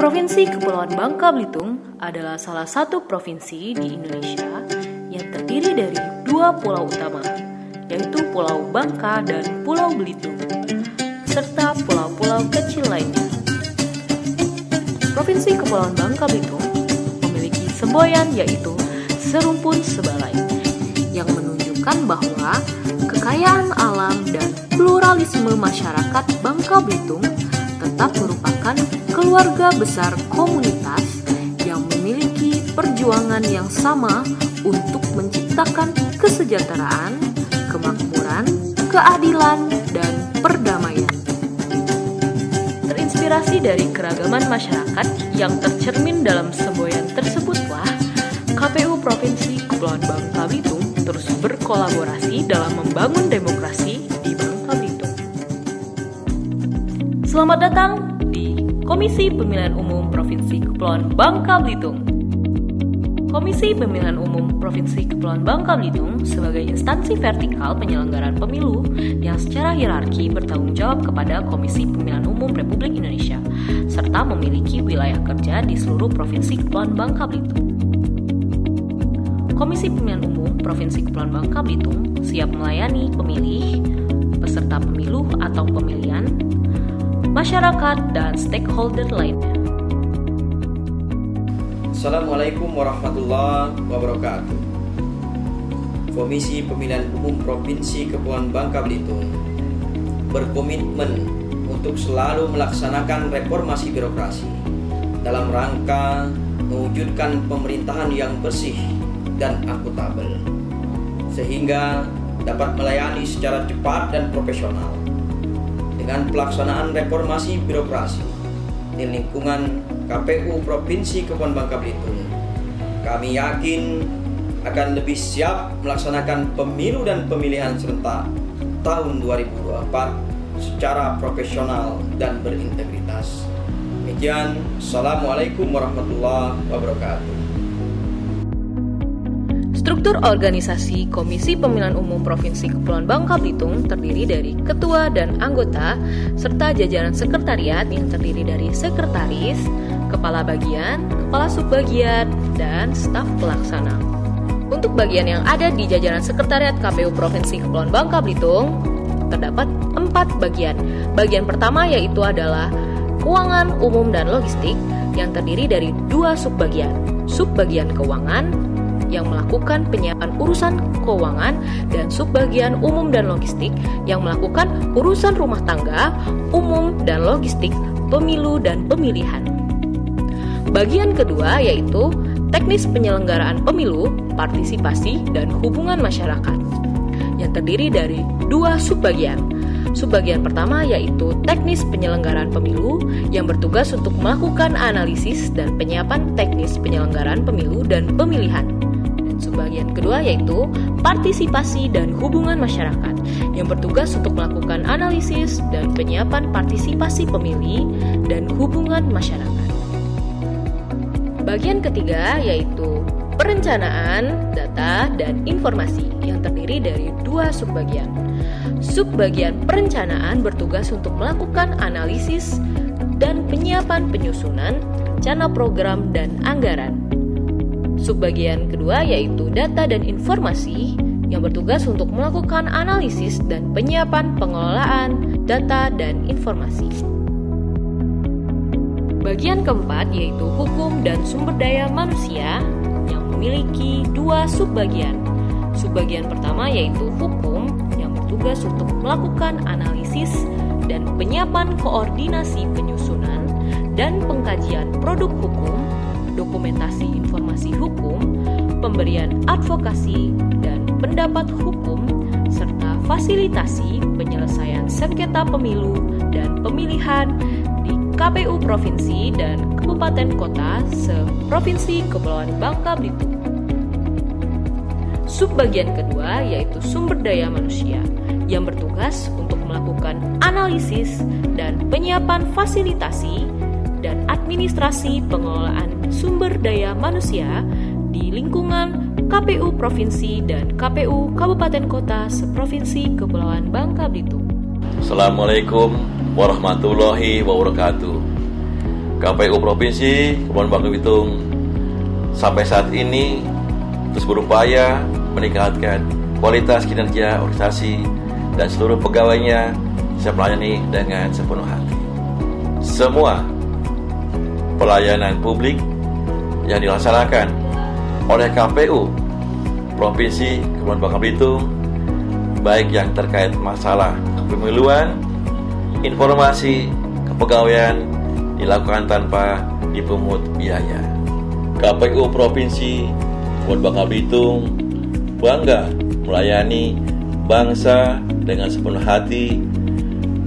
Provinsi Kepulauan Bangka Belitung adalah salah satu provinsi di Indonesia yang terdiri dari dua pulau utama, yaitu Pulau Bangka dan Pulau Belitung, serta pulau-pulau kecil lainnya. Provinsi Kepulauan Bangka Belitung memiliki semboyan yaitu serumpun sebalai, yang menunjukkan bahwa kekayaan alam dan pluralisme masyarakat Bangka Belitung tetap merupakan keluarga besar komunitas yang memiliki perjuangan yang sama untuk menciptakan kesejahteraan, kemakmuran, keadilan, dan perdamaian. Terinspirasi dari keragaman masyarakat yang tercermin dalam semboyan tersebutlah KPU Provinsi Kepulauan Bangka Belitung terus berkolaborasi dalam membangun demokrasi di Bangka Belitung. Selamat datang di Komisi Pemilihan Umum Provinsi Kepulauan Bangka Belitung. Komisi Pemilihan Umum Provinsi Kepulauan Bangka Belitung sebagai instansi vertikal penyelenggaraan pemilu yang secara hierarki bertanggung jawab kepada Komisi Pemilihan Umum Republik Indonesia, serta memiliki wilayah kerja di seluruh Provinsi Kepulauan Bangka Belitung. Komisi Pemilihan Umum Provinsi Kepulauan Bangka Belitung siap melayani pemilih, peserta pemilu atau pemilihan, masyarakat, dan stakeholder lainnya. Assalamualaikum warahmatullahi wabarakatuh. Komisi Pemilihan Umum Provinsi Kepulauan Bangka Belitung berkomitmen untuk selalu melaksanakan reformasi birokrasi dalam rangka mewujudkan pemerintahan yang bersih dan akuntabel, sehingga dapat melayani secara cepat dan profesional. Dengan pelaksanaan reformasi birokrasi di lingkungan KPU Provinsi Kepulauan Bangka Belitung, kami yakin akan lebih siap melaksanakan pemilu dan pemilihan serentak tahun 2024 secara profesional dan berintegritas. Demikian, Assalamualaikum warahmatullahi wabarakatuh. Struktur organisasi Komisi Pemilihan Umum Provinsi Kepulauan Bangka Belitung terdiri dari ketua dan anggota, serta jajaran sekretariat yang terdiri dari sekretaris, kepala bagian, kepala subbagian, dan staf pelaksana. Untuk bagian yang ada di jajaran sekretariat KPU Provinsi Kepulauan Bangka Belitung, terdapat 4 bagian. Bagian pertama yaitu adalah keuangan umum dan logistik yang terdiri dari 2 subbagian. Subbagian keuangan yang melakukan penyiapan urusan keuangan dan subbagian umum dan logistik yang melakukan urusan rumah tangga, umum dan logistik, pemilu dan pemilihan. Bagian kedua yaitu teknis penyelenggaraan pemilu, partisipasi dan hubungan masyarakat yang terdiri dari 2 subbagian. Subbagian pertama yaitu teknis penyelenggaraan pemilu yang bertugas untuk melakukan analisis dan penyiapan teknis penyelenggaraan pemilu dan pemilihan. Subbagian kedua yaitu partisipasi dan hubungan masyarakat yang bertugas untuk melakukan analisis dan penyiapan partisipasi pemilih dan hubungan masyarakat. Bagian ketiga yaitu perencanaan, data, dan informasi yang terdiri dari 2 subbagian. Subbagian perencanaan bertugas untuk melakukan analisis dan penyiapan penyusunan, rencana program, dan anggaran. Subbagian kedua yaitu data dan informasi yang bertugas untuk melakukan analisis dan penyiapan pengelolaan data dan informasi. Bagian keempat yaitu hukum dan sumber daya manusia yang memiliki 2 subbagian. Subbagian pertama yaitu hukum yang bertugas untuk melakukan analisis dan penyiapan koordinasi penyusunan dan pengkajian produk hukum, dokumentasi informasi hukum, pemberian advokasi dan pendapat hukum, serta fasilitasi penyelesaian sengketa pemilu dan pemilihan di KPU Provinsi dan Kabupaten Kota se-Provinsi Kepulauan Bangka Belitung. Subbagian kedua yaitu sumber daya manusia yang bertugas untuk melakukan analisis dan penyiapan fasilitasi dan administrasi pengelolaan sumber daya manusia di lingkungan KPU Provinsi dan KPU Kabupaten Kota se-Provinsi Kepulauan Bangka Belitung. Assalamualaikum warahmatullahi wabarakatuh. KPU Provinsi Kepulauan Bangka Belitung sampai saat ini terus berupaya meningkatkan kualitas kinerja organisasi dan seluruh pegawainya bisa melayani dengan sepenuh hati. Semua pelayanan publik yang dilaksanakan oleh KPU Provinsi Kepulauan Bangka Belitung, baik yang terkait masalah kepemiluan, informasi, kepegawaian, dilakukan tanpa dipungut biaya. KPU Provinsi Kepulauan Bangka Belitung bangga melayani bangsa dengan sepenuh hati.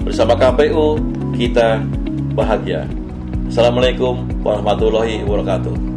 Bersama KPU kita bahagia. Assalamualaikum warahmatullahi wabarakatuh.